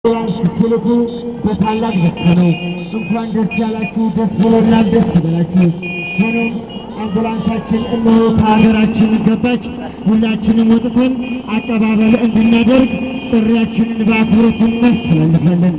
ሲልኩ በታላቅ ደስታ ነው። እንኳን ደስ ያላችሁ፣ ደስ ብሎናል፣ ደስ ይበላችሁ። ሆኖም አምቡላንሳችን እነሆ ከሀገራችን ገባች። ሁላችንም ወጥተን አቀባበል እንድናደርግ ጥሪያችንን በአክብሮት እናስተላልፋለን።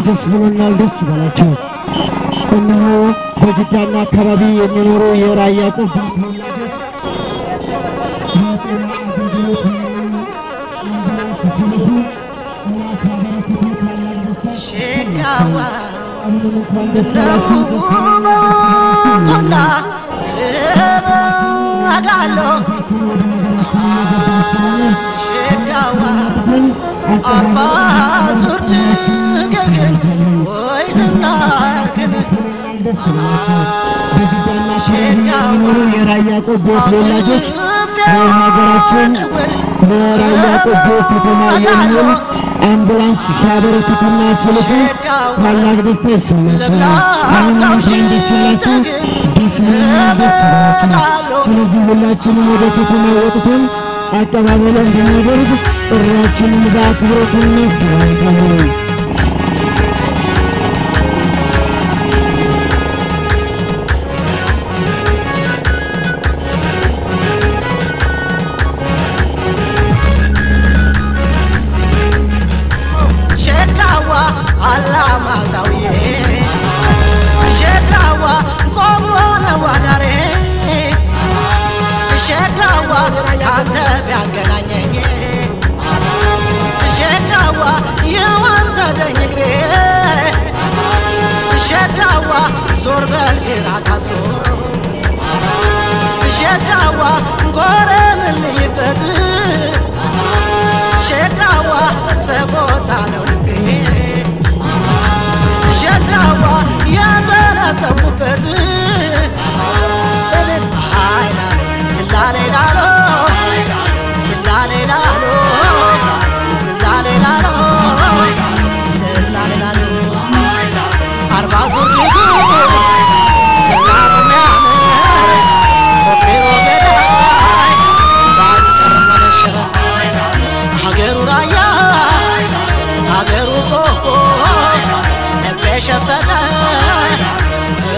ደስ ብሎናል፣ ደስ ይበላችሁ። እነሆ በጅዳና አካባቢ የሚኖሩ የራያ ቆቦ ተወላጆች የጤና አገልግሎት ሸጋዋ አጋሎ ሸጋዋ አርባ ዙርድ ገግን ወይ ዝናርግን ሸጋዋ የራያ ቆቦ ተወላጆች በሀገራችን በራያ ቆቦ ከተማ የሚውል አምቡላንስ ሲያበረክቱና ሲልኩ ታላቅ ደስታ ይሰማቸዋል። ስለዚህ ሁላችንም ወደ ከተማ ወጥተን አቀባበል እንድናደርግ ጥሪያችንን በአክብሮት እናስተላልፋለን። ሸጋዋ አላማጣውዬ ሸጋዋ ቆሞ ነው አዳሬ ሸጋዋ ካንተ ቢያገናኘኝ ሸጋዋ የወሰደኝ እግሬ ሸጋዋ ዞር በል ግራ ካሶ ሸጋዋ ጎረምልይበት ሸጋዋ ሰቦታ ነው ልቤ ሸጋዋ የተነጠቁበት ስላሌላሎ ስላሌላሎ ስላሌላሎ ስላሌላሎ አርባ ዙር ልዩ ስካሮ ሚያምር ፎክሮ ገዳይ ባጭር መነሸረ ሀገሩ ራያ ሀገሩ ቆቦ ልቤ ሸፈተ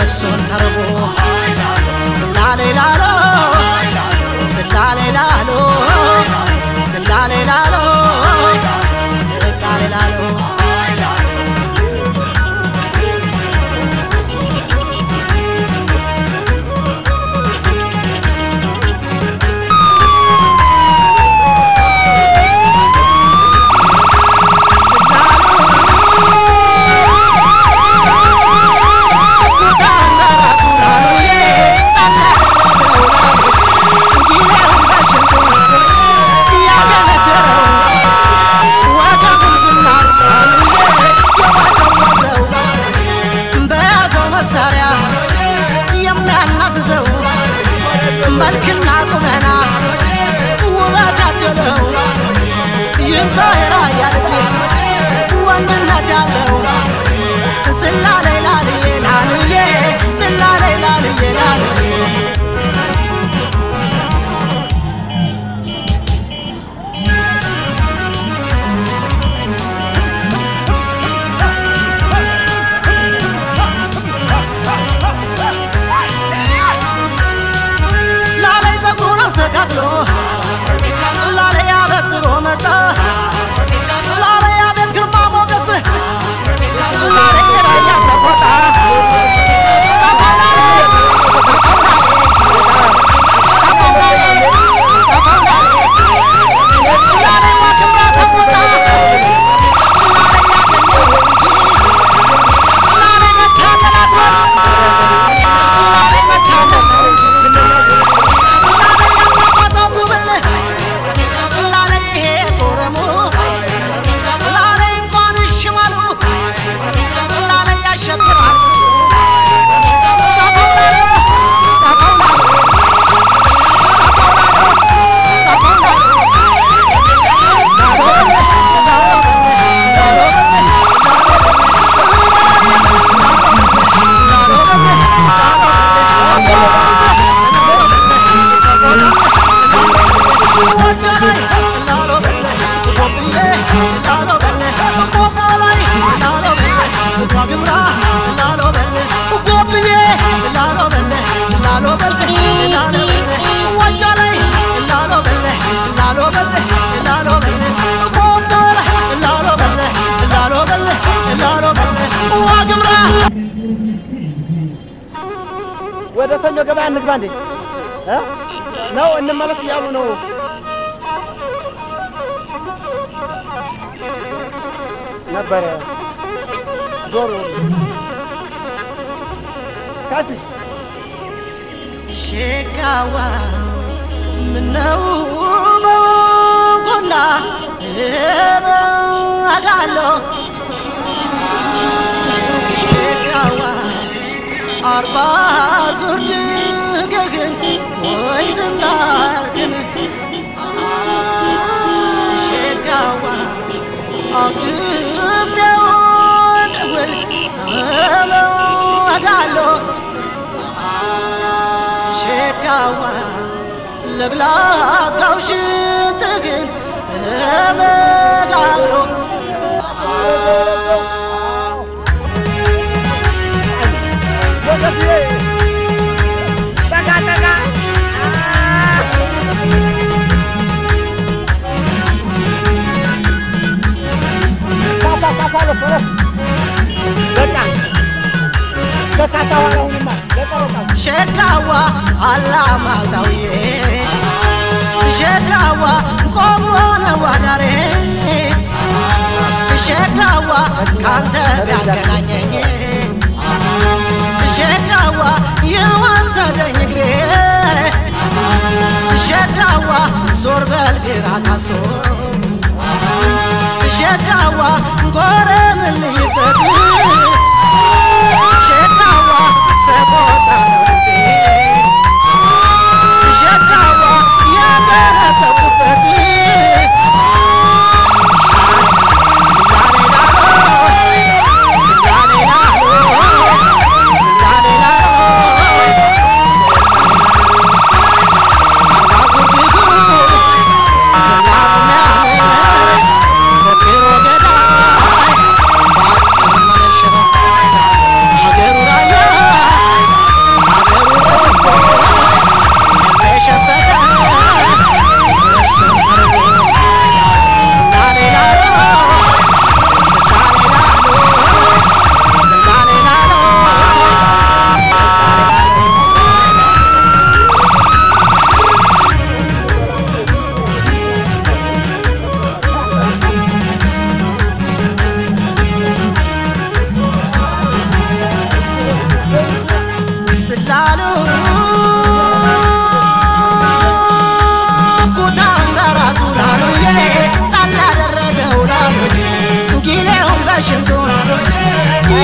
እሱን ተርቦ ስላሌላሎ ስላሌላሎ ስላሌላሎ ስላሌላሎ መልክና ቁመና ውበት ያደለው ይምታየራ ያለች ወንድነት ያለው ስላሌላልዬ ላልዬ ስላሌላልዬ ላልዬ ወደ ሰኞ ገበያ እንግባ እንዴ ነው እንመለስ ያሉ ነው ነበር ዶሮ ካቲ ሸጋዋ ምነው በጎና አጋሎ ሸጋዋ አርባ ዙር ድገግን ወይ ዝናርግን ሸጋዋ አቅፌው ደውል አጋሎ ሸጋዋ ለግላጋው ሽንጥግን መጋብሮ ሸጋዋ አላማጣውዬ ሸጋዋ ቆሞነ ዋዳሬ ሸጋዋ ካንተ ቢያገናኘኝ ሸጋዋ የወሰደኝ እግሬ ሸጋዋ ዞር በል ግራ ካሶ ሸጋዋ ጎረም ልይበት ሸጋዋ ሰቆጣ ነው ልቤ ሸጋዋ የተረከብኩበት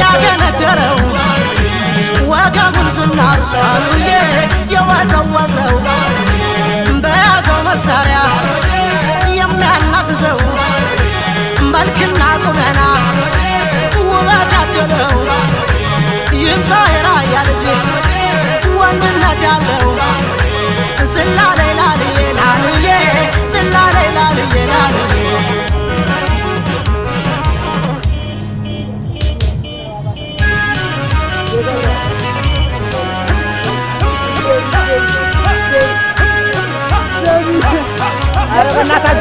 ያገነደረው ወገቡን ዝናሩ አሉዬ የወዘወዘው በያዘው መሳሪያ የሚያናዝዘው መልክና ቁመና ውበት ያደለው ይምጣ የራያ ልጅ ወንድነት ያለው ስላሌ ላልዬ ላልዬ ስላሌ ላልዬ ላልዬ አረ በእናትህ